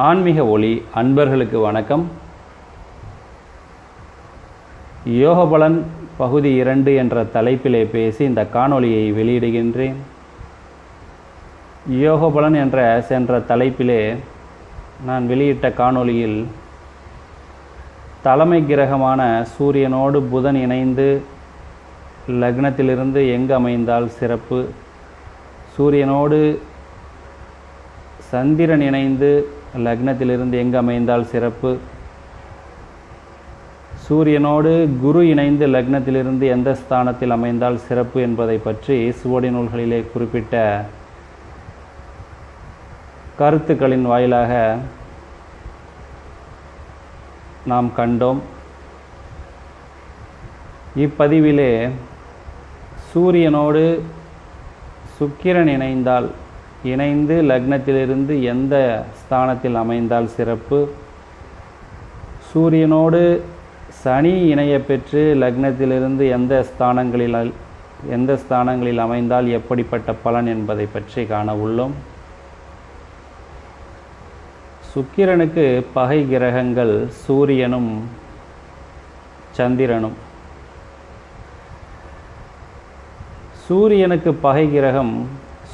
ஆன்மீக ஒளி அன்பர்களுக்கு வணக்கம். யோகபலன் பகுதி 2 என்ற தலைப்பிலே பேசி இந்த காணொளியை வெளியிடுகின்றேன். யோகபலன் என்ற சென்ற தலைப்பிலே நான் வெளியிட்ட காணொளியில் தலைமை கிரகமான சூரியனோடு புதன் இணைந்து லக்னத்திலிருந்து எங்கு அமைந்தால் சிறப்பு, சூரியனோடு சந்திரன் இணைந்து லக்னத்திலிருந்து எங்கு அமைந்தால் சிறப்பு, சூரியனோடு குரு இணைந்து லக்னத்திலிருந்து எந்த ஸ்தானத்தில் அமைந்தால் சிறப்பு என்பதை பற்றி சுவடி நூல்களிலே குறிப்பிட்ட கருத்துக்களின் வாயிலாக நாம் கண்டோம். இப்பதிவிலே சூரியனோடு சுக்கிரன் இணைந்து லக்னத்திலிருந்து எந்த ஸ்தானத்தில் அமைந்தால் சிறப்பு, சூரியனோடு சனி இணைய பெற்று லக்னத்திலிருந்து எந்த ஸ்தானங்களில் அமைந்தால் எப்படிப்பட்ட பலன் என்பதை பற்றி காண உள்ளோம். சுக்கிரனுக்கு பகை கிரகங்கள் சூரியனும் சந்திரனும். சூரியனுக்கு பகை கிரகம்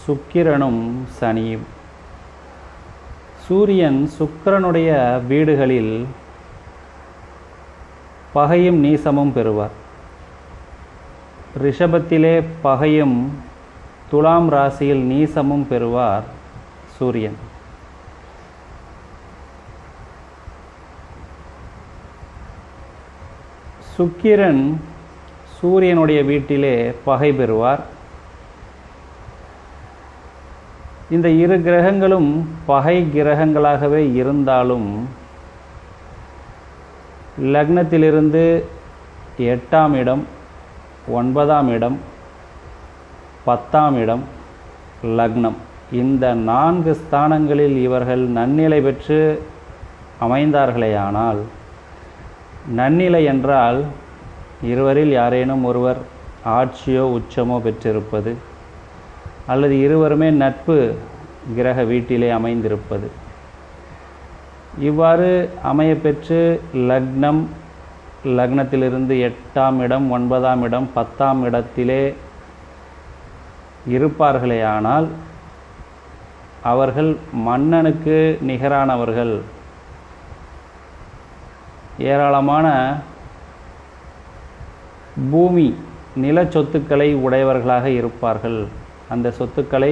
சுக்கிரனும் சனியும். சூரியன் சுக்கிரனுடைய வீடுகளில் பகையும் நீசமும் பெறுவார். ரிஷபத்திலே பகையும் துலாம் ராசியில் நீசமும் பெறுவார் சூரியன். சுக்கிரன் சூரியனுடைய வீட்டிலே பகை பெறுவார். இந்த இரு கிரகங்களும் பகை கிரகங்களாகவே இருந்தாலும் லக்னத்திலிருந்து 8ஆம் இடம், 9ஆம் இடம், 10ஆம் இடம், லக்னம், இந்த 4 ஸ்தானங்களில் இவர்கள் நன்னிலை பெற்று அமைந்தார்களேயானால், நன்னிலை என்றால் இருவரில் யாரேனும் ஒருவர் ஆட்சியோ உச்சமோ பெற்றிருப்பது, அல்லது இருவருமே நட்பு கிரக வீட்டிலே அமைந்திருப்பது, இவ்வாறு அமையப்பெற்று லக்னத்திலிருந்து 8ஆம் இடம், 9ஆம் இடம், 10ஆம் இடத்திலே இருப்பார்களேயானால் அவர்கள் மன்னனுக்கு நிகரானவர்கள். ஏராளமான பூமி நில சொத்துக்களை உடையவர்களாக இருப்பார்கள். அந்த சொத்துக்களை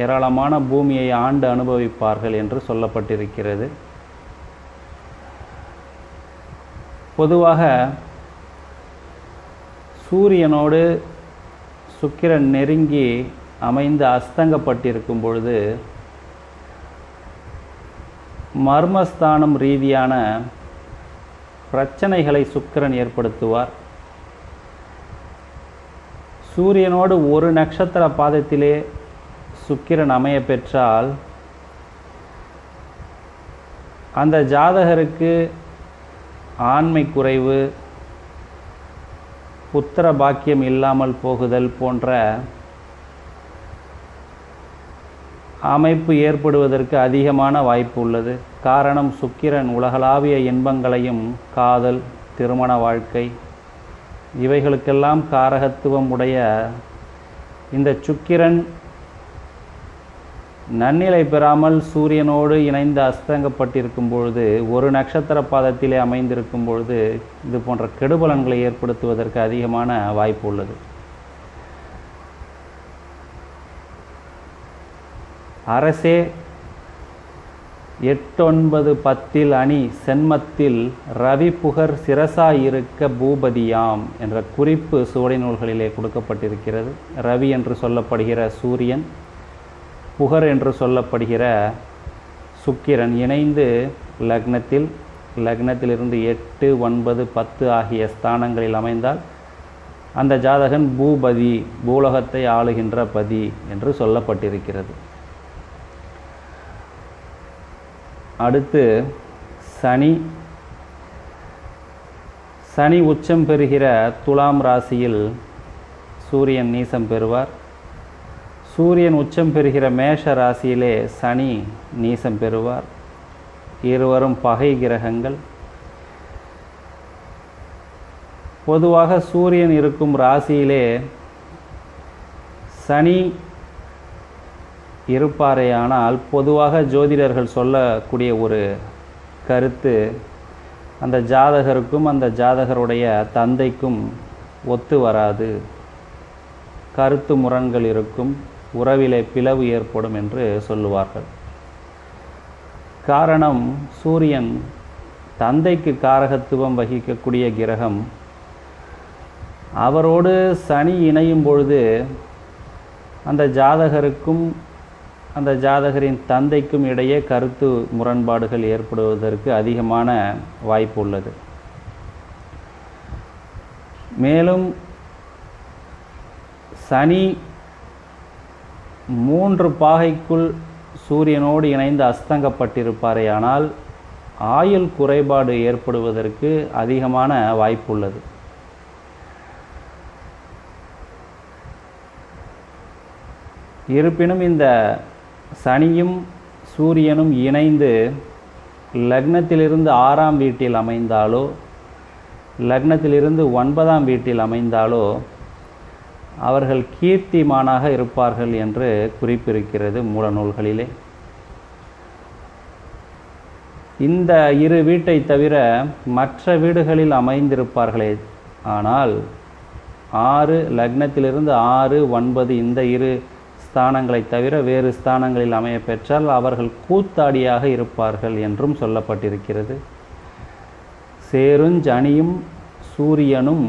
ஏராளமான பூமியை ஆண்டு அனுபவிப்பார்கள் என்று சொல்லப்பட்டிருக்கிறது. பொதுவாக சூரியனோடு சுக்கிரன் நெருங்கி அமைந்து அஸ்தங்கப்பட்டிருக்கும் பொழுது மர்மஸ்தானம் ரீதியான பிரச்சனைகளை சுக்கிரன் ஏற்படுத்துவார். சூரியனோடு ஒரு நட்சத்திர பாதத்திலே சுக்கிரன் அமைய பெற்றால் அந்த ஜாதகருக்கு ஆண்மை குறைவு, புத்திர பாக்கியம் இல்லாமல் போகுதல் போன்ற அமைப்பு ஏற்படுவதற்கு அதிகமான வாய்ப்பு உள்ளது. காரணம், சுக்கிரன் உலகளாவிய இன்பங்களையும் காதல், திருமண வாழ்க்கை இவைகளுக்கெல்லாம் காரகத்துவம் உடைய இந்த சுக்கிரன் நன்னிலை பெறாமல் சூரியனோடு இணைந்து அஸ்தங்கப்பட்டிருக்கும் பொழுது, ஒரு நட்சத்திர பாதத்திலே அமைந்திருக்கும் பொழுது இது போன்ற கெடுபலன்களை ஏற்படுத்துவதற்கு அதிகமான வாய்ப்பு உள்ளது. அரசே 8, 9, 10 அணி சென்மத்தில் ரவி புகர் சிரசாயிருக்க பூபதியாம் என்ற குறிப்பு சுவடி நூல்களிலே கொடுக்கப்பட்டிருக்கிறது. ரவி என்று சொல்லப்படுகிற சூரியன், புகர் என்று சொல்லப்படுகிற சுக்கிரன் இணைந்து லக்னத்திலிருந்து 8, 9, 10 ஆகிய ஸ்தானங்களில் அமைந்தால் அந்த ஜாதகன் பூபதி, பூலோகத்தை ஆளுகின்ற பதி என்று சொல்லப்பட்டிருக்கிறது. அடுத்து சனி உச்சம் பெறுகிற துலாம் ராசியில் சூரியன் நீசம் பெறுவார். சூரியன் உச்சம் பெறுகிற மேஷ ராசியிலே சனி நீசம் பெறுவார். இருவரும் பகை கிரகங்கள். பொதுவாக சூரியன் இருக்கும் ராசியிலே சனி இருப்பாரேயானால் பொதுவாக ஜோதிடர்கள் சொல்லக்கூடிய ஒரு கருத்து, அந்த ஜாதகருக்கும் அந்த ஜாதகருடைய தந்தைக்கும் ஒத்து வராது, கருத்து முரண்கள் இருக்கும், உறவிலே பிளவு ஏற்படும் என்று சொல்லுவார்கள். காரணம், சூரியன் தந்தைக்கு காரகத்துவம் வகிக்கக்கூடிய கிரகம். அவரோடு சனி இணையும் பொழுது அந்த ஜாதகருக்கும் அந்த ஜாதகரின் தந்தைக்கும் இடையே கருத்து முரண்பாடுகள் ஏற்படுவதற்கு அதிகமான வாய்ப்பு உள்ளது. மேலும் சனி 3 பாகைக்குள் சூரியனோடு இணைந்து அஸ்தங்கப்பட்டிருப்பாரேயானால் ஆயுள் குறைபாடு ஏற்படுவதற்கு அதிகமான வாய்ப்பு உள்ளது. இருப்பினும் இந்த சனியும் சூரியனும் இணைந்து லக்னத்திலிருந்து 6ஆம் வீட்டில் அமைந்தாலோ லக்னத்திலிருந்து 9ஆம் வீட்டில் அமைந்தாலோ அவர்கள் கீர்த்திமானாக இருப்பார்கள் என்று குறிப்பிருக்கிறது மூல நூல்களிலே. இந்த இரு வீட்டை தவிர மற்ற வீடுகளில் அமைந்திருப்பார்களே ஆனால் 6 லக்னத்திலிருந்து 6, 9 இந்த இரு ஸ்தானங்களை தவிர வேறு ஸ்தானங்களில் அமைய பெற்றால் அவர்கள் கூத்தாடியாக இருப்பார்கள் என்றும் சொல்லப்பட்டிருக்கிறது. சேருஞ்சனியும் சூரியனும்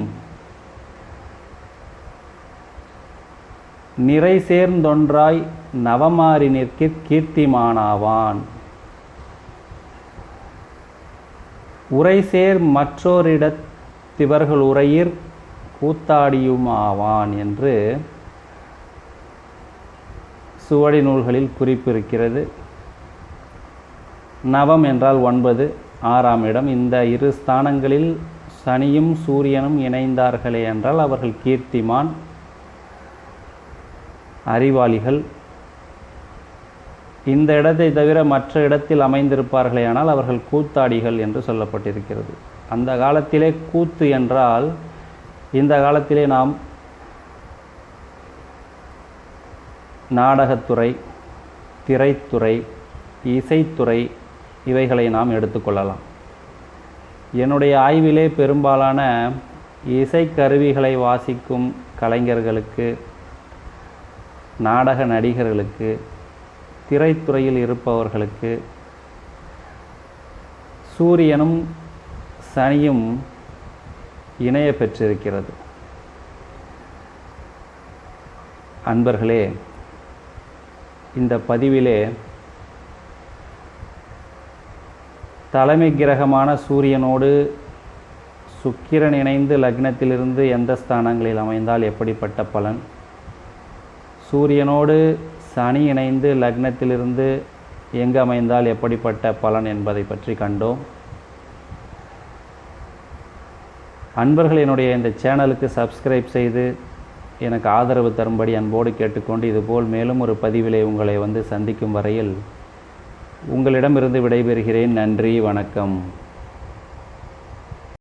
நிறை சேர்ந்தொன்றாய் நவமாரினிற்கு கீர்த்திமானாவான், உரைசேர் மற்றோரிடத்திவர்கள் உரையிற் கூத்தாடியுமாவான் என்று சுவடி நூல்களில் குறிப்பிருக்கிறது. நவம் என்றால் 9, 6ஆம் இடம். இந்த இரு ஸ்தானங்களில் சனியும் சூரியனும் இணைந்தார்களே என்றால் அவர்கள் கீர்த்திமான், அறிவாளிகள். இந்த இடத்தை தவிர மற்ற இடத்தில் அமைந்திருப்பார்களே ஆனால் அவர்கள் கூத்தாடிகள் என்று சொல்லப்பட்டிருக்கிறது. அந்த காலத்திலே கூத்து என்றால் இந்த காலத்திலே நாம் நாடகத்துறை, திரைத்துறை, இசைத்துறை இவைகளை நாம் எடுத்துக்கொள்ளலாம். என்னுடைய ஆய்விலே பெரும்பாலான இசைக்கருவிகளை வாசிக்கும் கலைஞர்களுக்கு, நாடக நடிகர்களுக்கு, திரைத்துறையில் இருப்பவர்களுக்கு சூரியனும் சனியும் இணைய பெற்றிருக்கிறது. அன்பர்களே, இந்த பதிவிலே தலைமை கிரகமான சூரியனோடு சுக்கிரன் இணைந்து லக்னத்திலிருந்து எந்த ஸ்தானங்களில் அமைந்தால் எப்படிப்பட்ட பலன், சூரியனோடு சனி இணைந்து லக்னத்திலிருந்து எங்கு அமைந்தால் எப்படிப்பட்ட பலன் என்பதை பற்றி கண்டோம். அன்பர்கள் என்னுடைய இந்த சேனலுக்கு சப்ஸ்கிரைப் செய்து எனக்கு ஆதரவு தரும்படி அன்போடு கேட்டுக்கொண்டு, இதுபோல் மேலும் ஒரு பதிவிலே உங்களை சந்திக்கும் வரையில் உங்களிடமிருந்து விடைபெறுகிறேன். நன்றி, வணக்கம்.